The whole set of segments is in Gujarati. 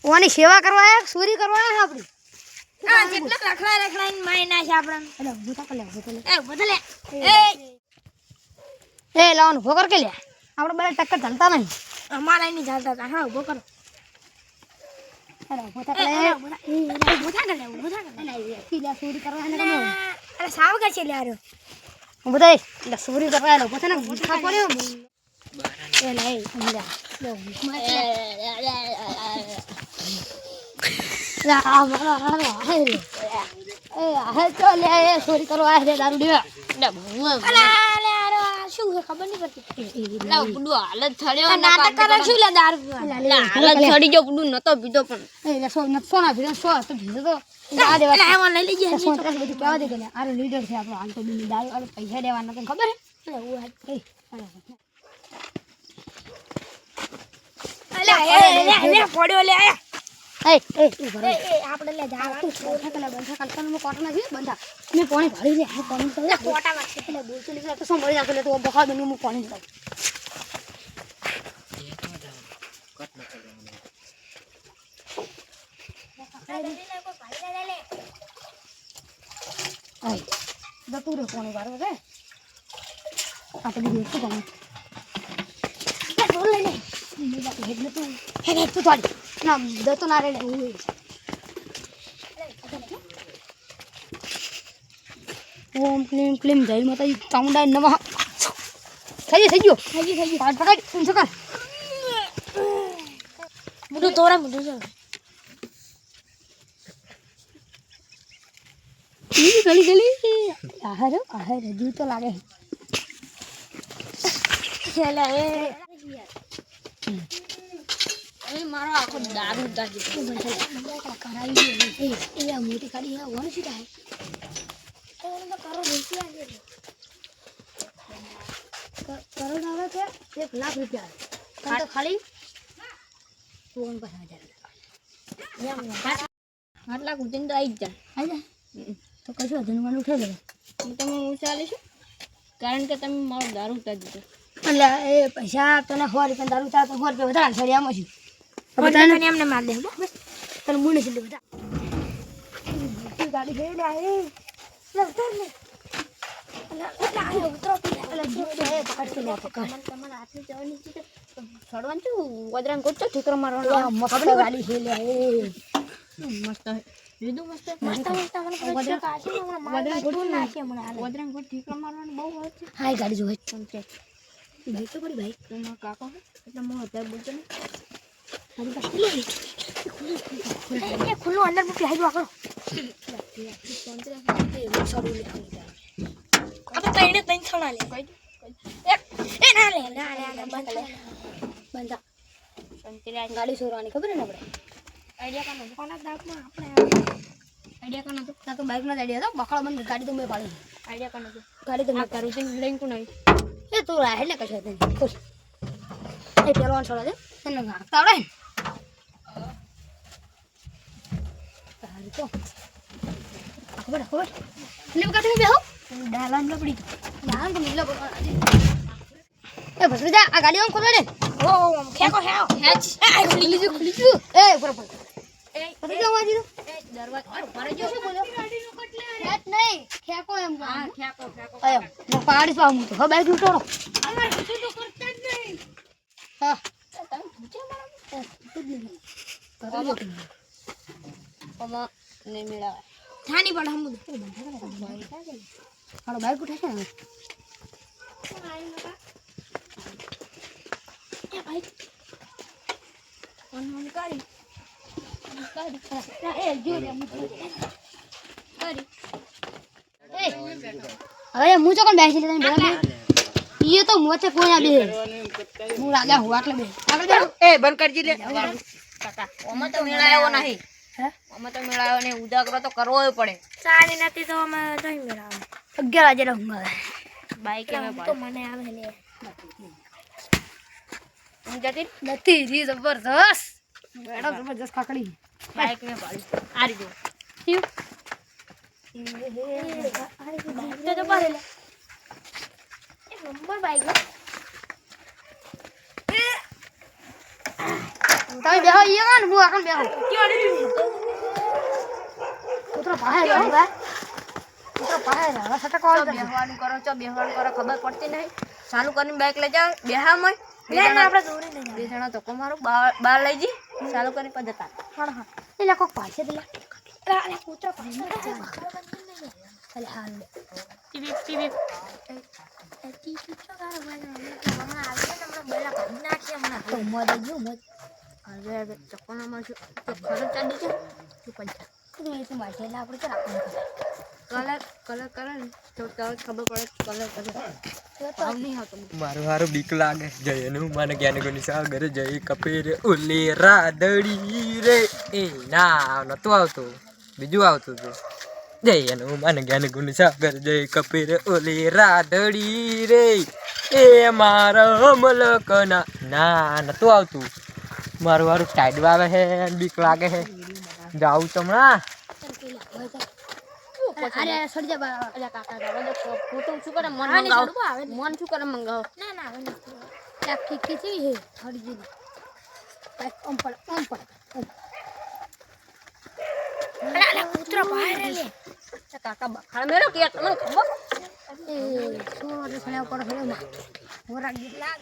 ઓની સેવા કરવા આયા ચોરી કરવા આયા આપડી આ કેટલો રખડાઈને મારી નાખ આપણને અરે ઉભો થા લે એ ઉભો લે એ લાવન ઉભો કર કે લે આપણે બલે ટક્કર ચાલતા નહીં અમારા નહીં ચાલતા હતા હા ઉભો કરો અરે ઉભો થા લે ઉભો થા લે લે ચોરી કરવા આને ગમે અરે સાવ કે છે લે આરો ઉભો થા એટલે ચોરી કરવા આયા ઉભો થા ને ગુઠા પડ્યો એ લે સમજા લા મારા હે એ હે તો લે ચોરી કરવા આયા દારૂ દેવા અલે આરો શું ખબર નહીં પડતી લા બુડુ હાલત થળ્યો નાટક કરે શું લે દારૂ પીવા હાલત થડી જો બુડુ નતો પીધો પણ એ સો સોના ભીડો સો તો ભીડો તો આ દેવા અલે એમાં લઈ લેજે સોત્રાસ બધું કેવા દે કે આરો લીડર છે આપણો હાલ તો બી દારૂ આલે પૈસા દેવાના તને ખબર હે અલે હું એ અલે પડ્યો લે આયા એ ઉભો રે એ આપણે લે જા તું કોઠા કલા બંધા કાલતા મે કોટ ના બંધા મે પાણી ભરી લે આ પાણી તો કોટા માં એટલે બોલ તો લીધા તો સંભળી નાખે લે તો બખા દે હું પાણી લાવ આય દતું રે પાણી વાળો રે આ તો બીજું શું કામ બોલ લઈ લે એટલે તું હે તું થોડી ના દતો ના રે ઓમ ક્લીમ ક્લીમ જય માતાજી ચામુંડા નમઃ થઈ ગયો પાટ પકડ તું સકર મુડું તોરા મુડું જો ઈ ગલી આહાર હજુ તો લાગે ચલે એ મારો આખો દારૂ દાજી કરાવી એ આ મોટી ગાડી આ વણ છે કાય તો કરો દેસી આજે કરોડ આવે છે 1 લાખ રૂપિયા કાં તો ખાલી 50,000 આટલા કુચિન તો આવી જ જા આજા તો કશું ધનવાન ઉઠે દે હું તમે ઉચાલીશું કારણ કે તમે મારો દારૂ ઉતારી દીધો એટલે એ પૈસા તને 100 રૂપિયા દારૂ ચાતો 100 રૂપિયા વધારે છોડી આમ છે બધાને એમને માર દે બસ તને મુને છે બધા ગાડી ફેર લે એ લે ઉતર લે એટલે આ ઉતરો એટલે જીત હે પકડ કે લે પકડ તમારા હાથે જવાની છે છોડવાનું છું વદરાન કોચો ઠીકરો મારવાનો આ મસ્ત ગાડી ફેર લે એ મસ્ત લીધું મસ્ત મસ્ત મને પૂછો કાશી મને માર ગોઠવું નાખે મને હાલે વદરાન કોચ ઠીકરો મારવાનો બહુ હોય છે હાય ગાડી જોઈ છે ભાઈ તો પડી ભાઈ તમારો કાકો એટલે હું અત્યારે બોલતો ને હારી પાછી લે એ ખુલ્લું અંદર મૂકી હાઈડો આગળ આ તો તઈને તઈને છણા લે કોઈ એ ના લે બંધા ગાડી સોરવાની ખબર ને આપણે આઈડિયા કાનો કોના દાબમાં આપણે આઈડિયા કાનો તો તા તો બાઈક ના આઈડિયા તો બખડા બંધ ગાડી તો મે પાડી આઈડિયા કાનો તો ગાડી તો આ કરું છે લઈને કોણ આવી એ તું રાહ એટલે કશો તને ખુશ એ પેલો છોડા દે તને ગાતા આવડે તારી તો ખબર ને કાઢી બેહો ડાલાન લપડી ડાલાન તો મિલો એ ભસરી જા આ ગાડી આમ ખોલે ને ઓ ખેકો હેઓ હેચ ખુલી ગયું એ ઉપર એ ભસરી જા વાજી એ દરવાજો ભરે જો શું બોલ્યો હેટ નહીં ખેકો એમ હા ફેંકો ફેંકો આયો હું પાડી પાઉં તો હવે બાઈક નું ટોળો અમાર કશું તો કરતા જ નહીં હા તમે પૂછે મારા પમા ને મેળાવે થાની પણ હમુદ હાલો બાઈક ઉઠે છે ને એ ભાઈ ઓન કાઢી એ જો લે હવે હું તો કોણ બેસી લેતા બેલા ઈ તો મોચે કોઈ ના બે હું રાજા હું આટલે બે આગળ બે એ બંધ કરજી લે કાકા ઓમાં તો મેળાયો નહીં હે ઓમાં તો મેળાયો નહીં ઉજાગરો તો કરવો પડે સારી નથી તો અમે જઈ મેળા 11 વાગે રહું હવે બાઈક એમે તો મને આવે ને હું જતી નથી જી જબરદસ્ત મેડમ જબરદસ્ત ખાકડી બાઈક મે પાડી આ રીજો તો પારે લે એ નંબર બાઈક તમે બેહો ઈયો ને હું આકન બેહો ઉતરો બહાર રહો બા ઉતરો બહાર રહો સટકો બેહવાનું કરો ખબર પડતી નહીં ચાલુ કરીને બાઇક લઈ જાઓ બેહામાં આપણે દોરી લઈ બે જણા તો મારું બાર લઈ જી ચાલુ કરીને પછી જતા હા હા એટલે કોક પાછે દે અરે ઉતરો પાછે ચાલ હાલ ટીવી ટીવી તો મદ જો મદ હવે ચકોનામાં જો તો ખરો ચાડી છે તું પંચા તું એ તો માટેલા આપણે ચાલ કલર કરે ને તો તરત ખબર પડે કલર તો નહીં આવતો મારું હારું બીક લાગે જયનું મને જ્ઞાન ગુની સાગર જય કપીર ઓલે રાદડી રે એ ના નતું આવતું બીજું આવતું હતું જયનું મને જ્ઞાન ગુની સાગર જય કપીર ઓલે રાદડી રે એ મારા મલકના ના નતું આવતું મારું હારું ટાઈડ આવે છે બીક લાગે છે જાઉં તમણા અરે સડી જા અલ્યા કાકા જવા દે ફોટો શું કરે મન મંગાવો મન શું કરે મંગાવો ના ના હવે ચાક ઠીક છે હે હડી જી ઓમ પડ અરે ઉતરો બહાર લે કાકા બખાડ મેરો કે તમને ખબર એ સોરે સળા પર હળમાં મોરા ગીલા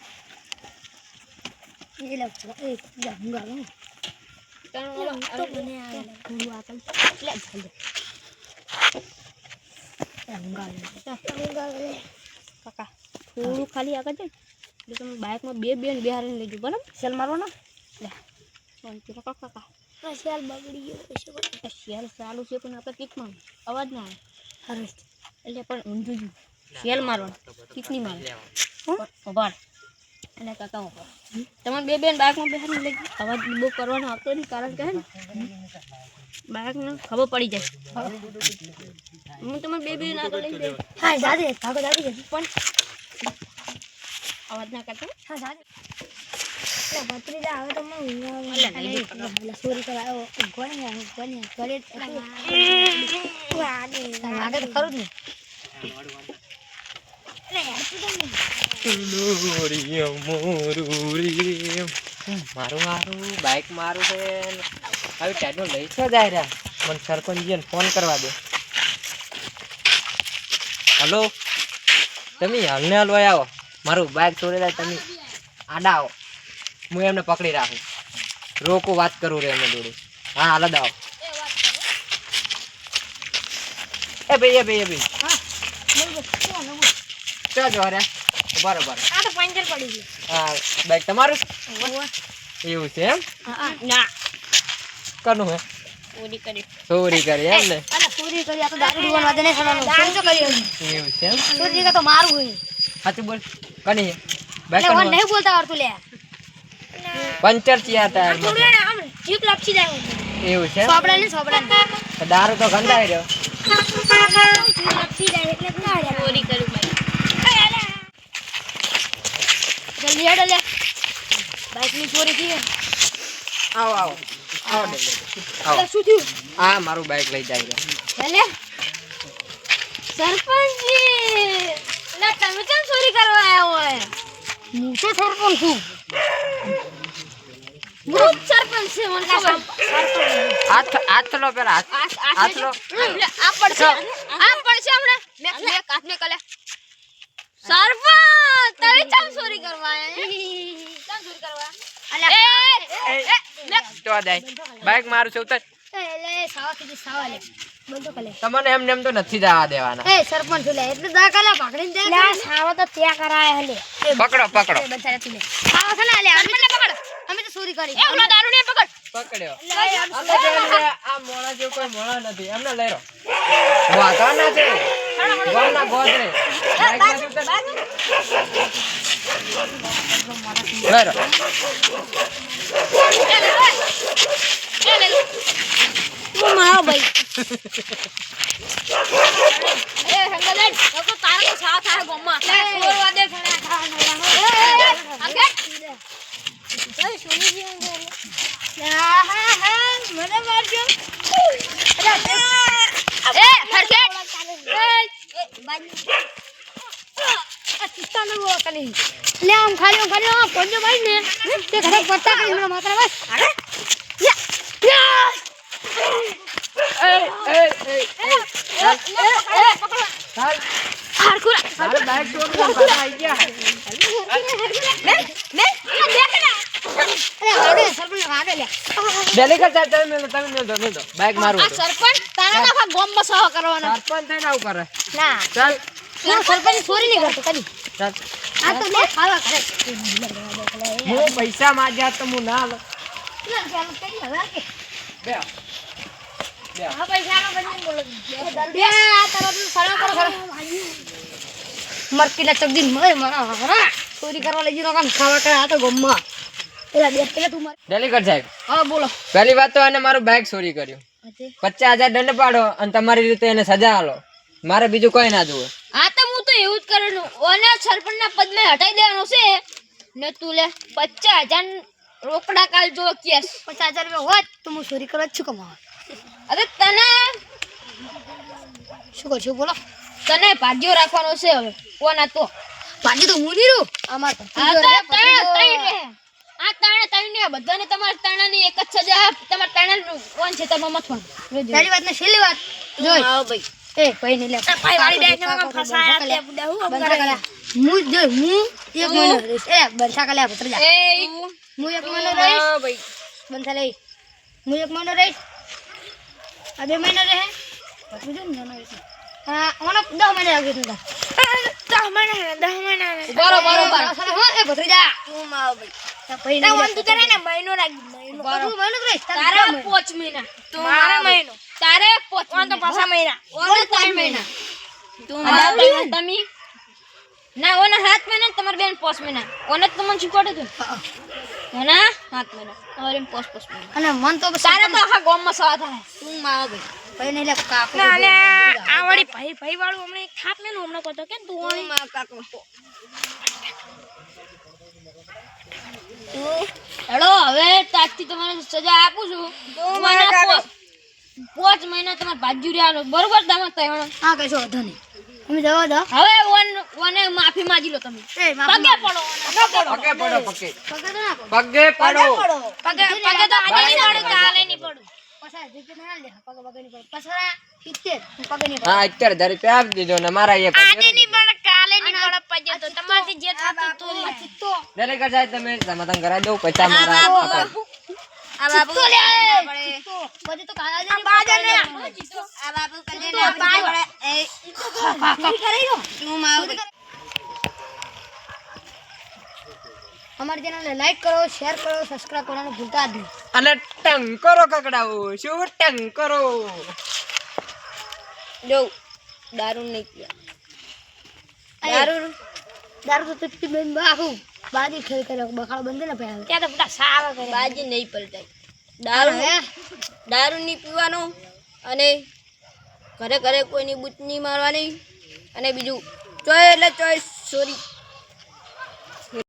એ લે એ જંગલ તો મને આ ગુરુ આકલ લે જલ્દી જંગલ કાકા થોડું ખાલી આગળ જાય એટલે તમે બાઇકમાં બે ને બિહારીને લઈ જાઓ બરાબર સેલ મારવાનો લે શાંતિ રાખો કાકા શિયાળ બગડી ગયો છે શિયાળ ચાલુ છે પણ આપણે કિકમાં અવાજ ના આવે હરસ એટલે પણ ઊંધું જ શિયાળ મારવાનું કિક નહીં મારવાનું ઉભાડ એટલે કાકા ઉભાડ તમારે બે ને બાઇકમાં બિહારીને લઈ જાઓ અવાજ બહુ કરવાનો આવતો નહીં કારણ કે હે ને બાઇકને ખબર પડી જાય હું તમારે બે ના આગળ લઈ જાય હા દાદે ભાગો દાદી પણ અવાજ ના કરતો હા દાદે બત્રી દા આવે તો મને ઊંઘ સોરી કરાયો ગોણ્યા કરે લાગે તો ખરું જ ને મારું હારું બાઇક મારું છે હવે ટાઈડનો લઈ છો જાય રહ્યા મને સરપંચજીને ફોન કરવા દે હલો તમે હાલને હાલ આવો મારું બાઇક છોડી જાય તમે આડા આવો હું એમને પકડી રાખું રોકો વાત કરું રે એમને જોડે હા હાલ જ આવો એ ભાઈ ચો જો રે બરોબર આ તો પંચર પડી ગયું હા બાઇક તમારું એવું છે એમ ના કનું હે ચોરી કરી એમ ને અરે ચોરી કરી આ તો દારૂ દીવાનો વાદે નહીં ખાવાનો ચોરી તો કરી એવું છે એમ ચોરી તો મારું હોય સાચું બોલ કની બાઇક લે ઓન નહીં બોલતા આવડતું લે પંચર થયા હતા આમ જીપ લપસી જાય એવું છે એમ? સોબડા ને તો દારૂ તો ગંધાઈ રહ્યો લપસી જાય એટલે જ ના ચોરી કર્યું ભાઈ જલ્દી હેડ લે બાઈક ની ચોરી થઈ આવો આવો આવો આવો શું થયું આ મારું બાઇક લઈ જાય રહ્યા લે સરપંચજી લે તમે કેમ ચોરી કરવા આવ્યા હોય હું તો સરપંચ છું હું સરપંચ છે મને ખબર હાથ લો પેલા હાથ લો આ પડશે હમણાં મેં હાથ મેં કલે સરપંચ તમે કેમ ચોરી કરવા આવ્યા કેમ ચોરી કરવા તો જાય બાઇક મારું છે ઉતર લે સાવા કીધી સાવા લે બંધો કલે તમને એમને એમ તો નથી જવા દેવાના એ સરપંચ લે એટલે દા કલા પકડીને દે લે સાવા તો ત્યાં કરાય હલે પકડો પકડો બંધારે તું લે સાવા છે ને લે અમે પકડ અમે તો ચોરી કરી એ ઓલો દારૂ ને પકડ પકડ્યો આ મોણા જેવું કોઈ મોણા નથી એમને લઈ રહ્યો વાતા ના છે ગોળના ગોદરે બાઇક ના ઉતર લઈ રહ્યો મારો ભાઈ એ હંગલેન તો તારો તો સાથ આ ગોમમાં છોડવા દે ઘણા ખાવાનો અંગે એ સુની જી હા મને મારજો એ હરકેટ એ બાજી આ સિસ્ટમ નો કલી લે આમ ખાલી પંજો ભાઈ ને તે ઘરે પત્તા કરી હમણાં માત્ર બસ અરે ડેલીગેટ સાહેબ તમે મેલ દો બાઈક મારું આ સરપંચ તારા આખા ગામમાં સહ કરવાનો સરપંચ થઈને આવું કરે ના ચાલ ના સરપંચ ચોરી નહીં કરતો કદી ચાલ આ તો લે ખાવા કરે હું પૈસા માંગ્યા તો હું ના આલો બે આ પૈસાનો બની બોલો બે આ તારો ફરવા કરો મરકી ના ચકદી મળે મારા હરા ચોરી કરવા લઈ જનો કામ ખાવા કરે આ તો ગમ્મા પેલા બે પેલા તું મારે ડેલીગેટ સાહેબ હા બોલો પહેલી વાત તો એને મારું બાઈક ચોરી કર્યું 50,000 દંડ પાડો અને તમારી રીતે એને સજા આલો મારે બીજું કોઈ ના જોવે આ તો હું તો એવું જ કરવાનું ઓને સરપંચના પદને હટાઈ દેવાનો છે ને તું લે 50,000 રોકડા કાલ જો કેસ 50,000 રૂપિયા હોત તો હું ચોરી કરવા જ છું કમાવા અરે તને શું કરશું બોલો તને ભાગ્યો રાખવાનો છે હવે કોના તો ભાજી તો હું નહીં રહું અમાર તો આ તો ત્રણ રહે આ ત્રણ ને બધાને તમારા ત્રણની એક જ સજા તમારા ત્રણનું કોણ છે તમે મથવાનું પહેલી વાત ને છેલ્લી વાત જોઈ આવો ભાઈ એ ભાઈ ને લે ભાઈ વાળી બેઠને મને ફસાયા તે બુડા હું કરે હું જો હું એક મહિનો રહીશ એ બંસા કલ્યા પુત્ર જા એ હું એક મહિનો રહીશ ભાઈ બંસા લઈ હું એક મહિનો રહીશ આ 2 મહિના રહે પછી જો ને હા ઓનો 10 મહિના લાગી તું 10 મહિના બરોબર હા એ પુત્ર જા તું માવ ભાઈ ભાઈ ના વન તું કરે ને મહિનો લાગી મહિનો તું મહિનો રહીશ તારે 5 મહિના તું મારા મહિનો તારે 5 વન તો પાછા મહિના ઓને 3 મહિના તું માવ તમે ના ઓને 7 મહિના તમાર બેન 5 મહિના ઓને તો મને શીખવાડે તું ઓના 7 મહિના તમારે 5 મહિના અને મન તો તારે તો આખા ગામમાં સવા થાય તું માવ ભાઈ ભાઈ ને લે કાકો ના અને આ વાળી ભાઈ વાળું હમણે એક થાપ મેલું હમણાં કહતો કે તું તું માવ કાકો હેડો હવે તાજથી તમારે સજા આપું છું મને 5 મહિના તમારે બાજુ રહેવાનું બરોબર તમે તૈયાર હા કશો વાંધો નહીં તમે જવા દો હવે ઓને માફી માંગી લો તમે એ પગે પડો પગે પડો પગે પકડ ના પગે પડો પગે તો આજે નહીં પડું કાલે નહીં પડું પછા જીત ના લે પગ પગ ની પછા 70 પગ ની હા 11,000 રૂપિયા આપી દીધો ને મારા એક આજે નહીં પડે કાલે નહીં પડે પગે તો તમારથી જે થતું તું લે તો ડેલીગેટ સાહેબ તમે સમાધાન કરાવી દો પૈસા મારા પકડ આ બાબુ તો લે તો બધે તો કાળા દે બાજે ને આ બાબુ કલે ના પડે એ કરી દો તું માવ અમારી ચેનલને લાઈક કરો શેર કરો સબસ્ક્રાઇબ કરવાનું ભૂલતા જ નહીં અને ટંગ કરો કકડાઓ શું ટંગ કરો જો દારૂ નહીં પીવા દારૂ તો પિત્તી બેન બાહુ બાજી ખેલ કર્યો બખાડો બંધ ને પહેલા ત્યાં તો બધા સાવા કરે બાજી નહીં પલટાય દારૂ નહીં પીવાનો અને ઘરે ઘરે કોઈની બૂચ નહીં મારવાની અને બીજું ચોય એટલે ચોય સોરી